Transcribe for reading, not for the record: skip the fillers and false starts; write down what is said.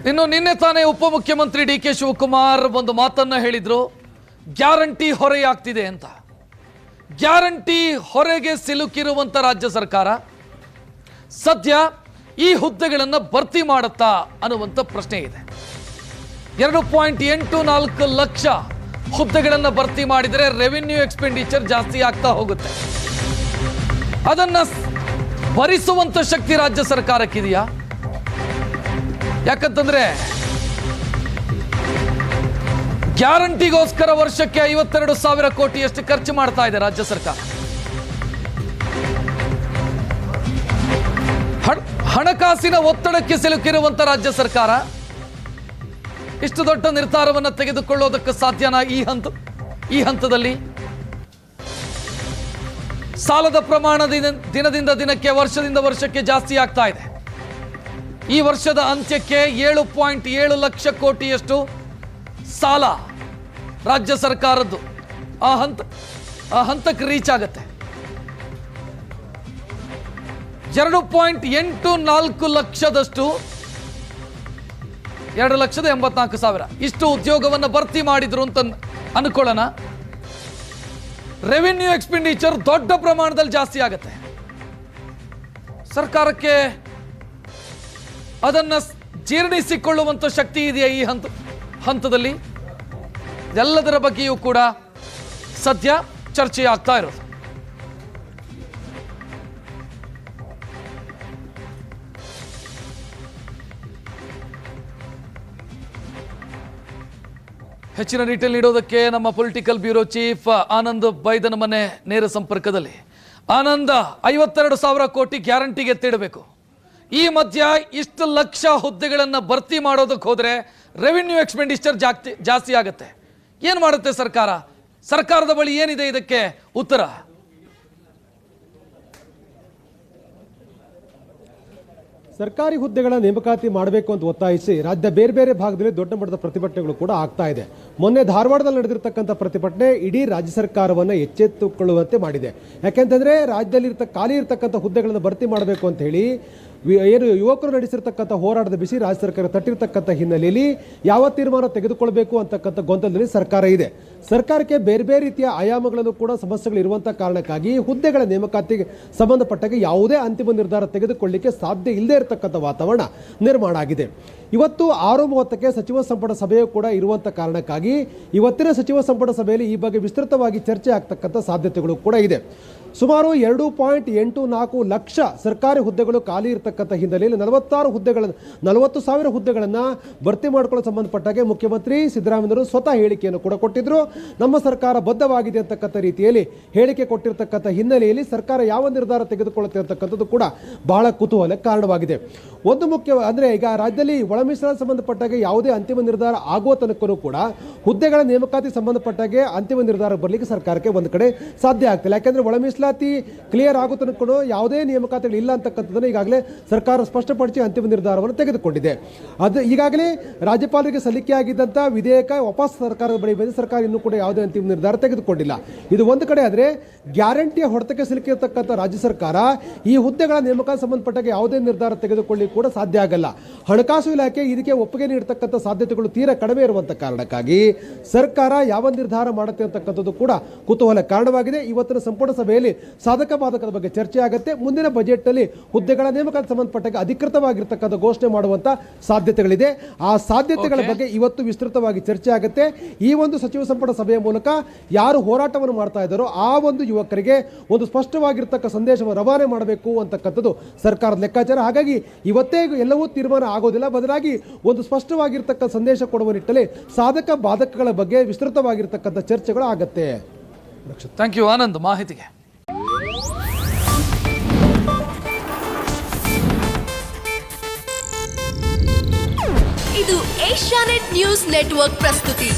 ಇನ್ನು ನಿನ್ನೆ ತಾನೇ ಉಪಮುಖ್ಯಮಂತ್ರಿ ಡಿ.ಕೆ. ಶಿವಕುಮಾರ್ ಒಂದು ಮಾತನ್ನ ಹೇಳಿದ್ರು, ಗ್ಯಾರಂಟಿ ಹೊರೆಯಾಗ್ತಿದೆ ಅಂತ. ಗ್ಯಾರಂಟಿ ಹೊರೆಗೆ ಸಿಲುಕಿರುವಂತ ರಾಜ್ಯ ಸರ್ಕಾರ ಸದ್ಯ ಈ ಹುದ್ದೆಗಳನ್ನು ಭರ್ತಿ ಮಾಡುತ್ತಾ ಅನ್ನುವಂಥ ಪ್ರಶ್ನೆ ಇದೆ. 2.84 ಲಕ್ಷ ಹುದ್ದೆಗಳನ್ನು ಭರ್ತಿ ಮಾಡಿದರೆ ರೆವಿನ್ಯೂ ಎಕ್ಸ್ಪೆಂಡಿಚರ್ ಜಾಸ್ತಿ ಆಗ್ತಾ ಹೋಗುತ್ತೆ. ಅದನ್ನ ಭರಿಸುವಂತ ಶಕ್ತಿ ರಾಜ್ಯ ಸರ್ಕಾರಕ್ಕಿದೆಯಾ? ಯಾಕಂತಂದ್ರೆ ಗ್ಯಾರಂಟಿಗೋಸ್ಕರ ವರ್ಷಕ್ಕೆ 52,000 ಕೋಟಿಯಷ್ಟು ಖರ್ಚು ಮಾಡ್ತಾ ಇದೆ ರಾಜ್ಯ ಸರ್ಕಾರ. ಹಣಕಾಸಿನ ಒತ್ತಡಕ್ಕೆ ಸಿಲುಕಿರುವಂತ ರಾಜ್ಯ ಸರ್ಕಾರ ಇಷ್ಟು ದೊಡ್ಡ ನಿರ್ಧಾರವನ್ನು ತೆಗೆದುಕೊಳ್ಳೋದಕ್ಕೆ ಸಾಧ್ಯನಾ? ಈ ಹಂತದಲ್ಲಿ ಸಾಲದ ಪ್ರಮಾಣ ದಿನದಿಂದ ದಿನಕ್ಕೆ, ವರ್ಷದಿಂದ ವರ್ಷಕ್ಕೆ ಜಾಸ್ತಿ ಆಗ್ತಾ ಇದೆ. ಈ ವರ್ಷದ ಅಂತ್ಯಕ್ಕೆ 7.7 ಲಕ್ಷ ಕೋಟಿಯಷ್ಟು ಸಾಲ ರಾಜ್ಯ ಸರ್ಕಾರದ್ದು ಆ ಹಂತಕ್ಕೆ ರೀಚ್ ಆಗುತ್ತೆ. 2.84 ಲಕ್ಷದಷ್ಟು 2,84,000 ಇಷ್ಟು ಉದ್ಯೋಗವನ್ನು ಭರ್ತಿ ಮಾಡಿದ್ರು ಅಂತ ಅನ್ಕೊಳ್ಳೋಣ. ರೆವಿನ್ಯೂ ಎಕ್ಸ್ಪೆಂಡಿಚರ್ ದೊಡ್ಡ ಪ್ರಮಾಣದಲ್ಲಿ ಜಾಸ್ತಿ ಆಗುತ್ತೆ. ಸರ್ಕಾರಕ್ಕೆ ಅದನ್ನು ಜೀರ್ಣಿಸಿಕೊಳ್ಳುವಂಥ ಶಕ್ತಿ ಇದೆಯಾ ಈ ಹಂತದಲ್ಲಿ? ಎಲ್ಲದರ ಬಗ್ಗೆಯೂ ಕೂಡ ಸದ್ಯ ಚರ್ಚೆ ಆಗ್ತಾ ಇರೋದು. ಹೆಚ್ಚಿನ ಡೀಟೇಲ್ ನೀಡೋದಕ್ಕೆ ನಮ್ಮ ಪೊಲಿಟಿಕಲ್ ಬ್ಯೂರೋ ಚೀಫ್ ಆನಂದ್ ಬೈದನ ಮನೆ ನೇರ ಸಂಪರ್ಕದಲ್ಲಿ. ಆನಂದ್, 52,000 ಕೋಟಿ ಗ್ಯಾರಂಟಿಗೆ ಎತ್ತಿಡಬೇಕು. ಈ ಮಧ್ಯ ಇಷ್ಟು ಲಕ್ಷ ಹುದ್ದೆಗಳನ್ನು ಭರ್ತಿ ಮಾಡೋದಕ್ಕೆ ಹೋದ್ರೆ ರೆವಿನ್ಯೂ ಎಕ್ಸ್ಪೆಂಡಿಚರ್ ಜಾಸ್ತಿ ಆಗುತ್ತೆ. ಏನು ಮಾಡುತ್ತೆ ಸರ್ಕಾರ? ಸರ್ಕಾರದ ಬಳಿ ಏನಿದೆ ಇದಕ್ಕೆ ಉತ್ತರ? ಸರ್ಕಾರಿ ಹುದ್ದೆಗಳ ನೇಮಕಾತಿ ಮಾಡಬೇಕು ಅಂತ ಒತ್ತಾಯಿಸಿ ರಾಜ್ಯದ ಬೇರೆ ಬೇರೆ ಭಾಗದಲ್ಲಿ ದೊಡ್ಡ ಮಟ್ಟದ ಪ್ರತಿಭಟನೆಗಳು ಕೂಡ ಆಗ್ತಾ ಇದೆ. ಮೊನ್ನೆ ಧಾರವಾಡದಲ್ಲಿ ನಡೆದಿರ್ತಕ್ಕಂಥ ಪ್ರತಿಭಟನೆ ಇಡೀ ರಾಜ್ಯ ಸರ್ಕಾರವನ್ನು ಎಚ್ಚೆತ್ತುಕೊಳ್ಳುವಂತೆ ಮಾಡಿದೆ. ಯಾಕೆಂತಂದ್ರೆ ರಾಜ್ಯದಲ್ಲಿ ಖಾಲಿ ಇರತಕ್ಕಂಥ ಹುದ್ದೆಗಳನ್ನು ಭರ್ತಿ ಮಾಡಬೇಕು ಅಂತ ಹೇಳಿ ಏನು ಯುವಕರು ನಡೆಸಿರ್ತಕ್ಕಂಥ ಹೋರಾಟದ ಬಿಸಿ ರಾಜ್ಯ ಸರ್ಕಾರ ತಟ್ಟಿರ್ತಕ್ಕಂಥ ಹಿನ್ನೆಲೆಯಲ್ಲಿ ಯಾವ ತೀರ್ಮಾನ ತೆಗೆದುಕೊಳ್ಬೇಕು ಅಂತಕ್ಕಂಥ ಗೊಂದಲದಲ್ಲಿ ಸರ್ಕಾರ ಇದೆ. ಸರ್ಕಾರಕ್ಕೆ ಬೇರೆ ಬೇರೆ ರೀತಿಯ ಆಯಾಮಗಳನ್ನು ಕೂಡ ಸಮಸ್ಯೆಗಳು ಇರುವಂಥ ಕಾರಣಕ್ಕಾಗಿ ಹುದ್ದೆಗಳ ನೇಮಕಾತಿಗೆ ಸಂಬಂಧಪಟ್ಟಾಗ ಯಾವುದೇ ಅಂತಿಮ ನಿರ್ಧಾರ ತೆಗೆದುಕೊಳ್ಳಲಿಕ್ಕೆ ಸಾಧ್ಯ ಇಲ್ಲದೆ ಇರತಕ್ಕಂಥ ವಾತಾವರಣ ನಿರ್ಮಾಣ ಆಗಿದೆ. ಇವತ್ತು 6:30ಕ್ಕೆ ಸಚಿವ ಸಂಪುಟ ಸಭೆಯೂ ಕೂಡ ಇರುವಂಥ ಕಾರಣಕ್ಕಾಗಿ ಇವತ್ತಿನ ಸಚಿವ ಸಂಪುಟ ಸಭೆಯಲ್ಲಿ ಈ ಬಗ್ಗೆ ವಿಸ್ತೃತವಾಗಿ ಚರ್ಚೆ ಆಗ್ತಕ್ಕಂಥ ಸಾಧ್ಯತೆಗಳು ಕೂಡ ಇದೆ. ಸುಮಾರು 2.84 ಲಕ್ಷ ಸರ್ಕಾರಿ ಹುದ್ದೆಗಳು ಖಾಲಿ ಇರತಕ್ಕಂಥ ಹಿನ್ನೆಲೆಯಲ್ಲಿ 40,000 ಹುದ್ದೆಗಳನ್ನು ಭರ್ತಿ ಮಾಡಿಕೊಳ್ಳಲು ಸಂಬಂಧಪಟ್ಟಾಗೆ ಮುಖ್ಯಮಂತ್ರಿ ಸಿದ್ದರಾಮಯ್ಯರು ಸ್ವತಃ ಹೇಳಿಕೆಯನ್ನು ಕೂಡ ಕೊಟ್ಟಿದ್ರು. ನಮ್ಮ ಸರ್ಕಾರ ಬದ್ಧವಾಗಿದೆ ಅಂತಕ್ಕಂಥ ರೀತಿಯಲ್ಲಿ ಹೇಳಿಕೆ ಕೊಟ್ಟಿರ್ತಕ್ಕಂಥ ಹಿನ್ನೆಲೆಯಲ್ಲಿ ಸರ್ಕಾರ ಯಾವ ನಿರ್ಧಾರ ತೆಗೆದುಕೊಳ್ಳುತ್ತೆ ಅಂತಕ್ಕಂಥದ್ದು ಕೂಡ ಬಹಳ ಕುತೂಹಲಕ್ಕೆ ಕಾರಣವಾಗಿದೆ. ಒಂದು ಮುಖ್ಯ ಅಂದರೆ ಈಗ ರಾಜ್ಯದಲ್ಲಿ ಒಳ ಮೀಸಲಾತಿ ಸಂಬಂಧಪಟ್ಟಾಗೆ ಯಾವುದೇ ಅಂತಿಮ ನಿರ್ಧಾರ ಆಗುವ ತನಕನೂ ಕೂಡ ಹುದ್ದೆಗಳ ನೇಮಕಾತಿ ಸಂಬಂಧಪಟ್ಟಾಗೆ ಅಂತಿಮ ನಿರ್ಧಾರ ಬರಲಿಕ್ಕೆ ಸರ್ಕಾರಕ್ಕೆ ಒಂದು ಕಡೆ ಸಾಧ್ಯ ಆಗ್ತಿಲ್ಲ. ಯಾಕೆಂದ್ರೆ ಒಳ ಮೀಸಲಾತಿ ಕ್ಲಿಯರ್ ಆಗೋ ತನಕ ಯಾವುದೇ ನೇಮಕಾತಿಗಳು ಇಲ್ಲ ಅಂತಕ್ಕಂಥದ್ದನ್ನು ಈಗಾಗಲೇ ಸರ್ಕಾರ ಸ್ಪಷ್ಟಪಡಿಸಿ ಅಂತಿಮ ನಿರ್ಧಾರವನ್ನು ತೆಗೆದುಕೊಂಡಿದೆ. ಅದು ಈಗಾಗಲೇ ರಾಜ್ಯಪಾಲರಿಗೆ ಸಲ್ಲಿಕೆಯಾಗಿದ್ದಂಥ ವಿಧೇಯಕ ವಾಪಸ್ ಸರ್ಕಾರದ ಬಳಿ ಬಂದು ಸರ್ಕಾರ ಇನ್ನೂ ಕೂಡ ಯಾವುದೇ ಅಂತಿಮ ನಿರ್ಧಾರ ತೆಗೆದುಕೊಂಡಿಲ್ಲ. ಇದು ಒಂದು ಕಡೆ ಆದರೆ ಗ್ಯಾರಂಟಿಯ ಹೊಡೆತಕ್ಕೆ ಸಿಲುಕಿರತಕ್ಕಂಥ ರಾಜ್ಯ ಸರ್ಕಾರ ಈ ಹುದ್ದೆಗಳ ನೇಮಕಾತಿ ಸಂಬಂಧಪಟ್ಟಾಗ ಯಾವುದೇ ನಿರ್ಧಾರ ತೆಗೆದುಕೊಳ್ಳಿ ಕೂಡ ಸಾಧ್ಯ ಆಗಲ್ಲ. ಹಣಕಾಸು ಇಲಾಖೆ ಇದಕ್ಕೆ ಒಪ್ಪಿಗೆ ನೀಡತಕ್ಕಂಥ ಸಾಧ್ಯತೆಗಳು ತೀರಾ ಕಡಿಮೆ ಇರುವಂಥ ಕಾರಣಕ್ಕಾಗಿ ಸರ್ಕಾರ ಯಾವ ನಿರ್ಧಾರ ಮಾಡುತ್ತೆ ಅಂತಕ್ಕಂಥದ್ದು ಕೂಡ ಕುತೂಹಲ ಕಾರಣವಾಗಿದೆ. ಇವತ್ತಿನ ಸಂಪುಟ ಸಭೆಯಲ್ಲಿ ಸಾಧಕ ಬಾಧಕದ ಬಗ್ಗೆ ಚರ್ಚೆ ಆಗುತ್ತೆ. ಮುಂದಿನ ಬಜೆಟ್ನಲ್ಲಿ ಹುದ್ದೆಗಳ ನೇಮಕಾತಿ ಸಂಬಂಧಪಟ್ಟಾಗ ಅಧಿಕೃತವಾಗಿರ್ತಕ್ಕಂಥ ಘೋಷಣೆ ಮಾಡುವಂತ ಸಾಧ್ಯತೆಗಳಿದೆ. ಆ ಸಾಧ್ಯತೆಗಳ ಬಗ್ಗೆ ಇವತ್ತು ವಿಸ್ತೃತವಾಗಿ ಚರ್ಚೆ ಆಗುತ್ತೆ. ಈ ಒಂದು ಸಚಿವ ಸಂಪುಟ ಸಭೆಯ ಮೂಲಕ ಯಾರು ಹೋರಾಟವನ್ನು ಮಾಡ್ತಾ ಇದ್ದಾರೋ ಆ ಒಂದು ಯುವಕರಿಗೆ ಒಂದು ಸ್ಪಷ್ಟವಾಗಿರ್ತಕ್ಕ ಸಂದೇಶವನ್ನು ರವಾನೆ ಮಾಡಬೇಕು ಅಂತಕ್ಕಂಥದ್ದು ಸರ್ಕಾರದ ಲೆಕ್ಕಾಚಾರ. ಹಾಗಾಗಿ ಇವತ್ತೇ ಎಲ್ಲವೂ ತೀರ್ಮಾನ ಆಗೋದಿಲ್ಲ, ಬದಲಾಗಿ ಒಂದು ಸ್ಪಷ್ಟವಾಗಿರ್ತಕ್ಕ ಸಂದೇಶ ಕೊಡುವ ನಿಟ್ಟಿನಲ್ಲಿ ಸಾಧಕ ಬಾಧಕಗಳ ಬಗ್ಗೆ ವಿಸ್ತೃತವಾಗಿರ್ತಕ್ಕಂಥ ಚರ್ಚೆಗಳು ಆಗತ್ತೆ. ಥ್ಯಾಂಕ್ ಯು ಆನಂದ್ ಮಾಹಿತಿಗೆ. ಇದು ಏಷ್ಯಾನೆಟ್ ನ್ಯೂಸ್ ನೆಟ್ವರ್ಕ್ ಪ್ರಸ್ತುತಿ.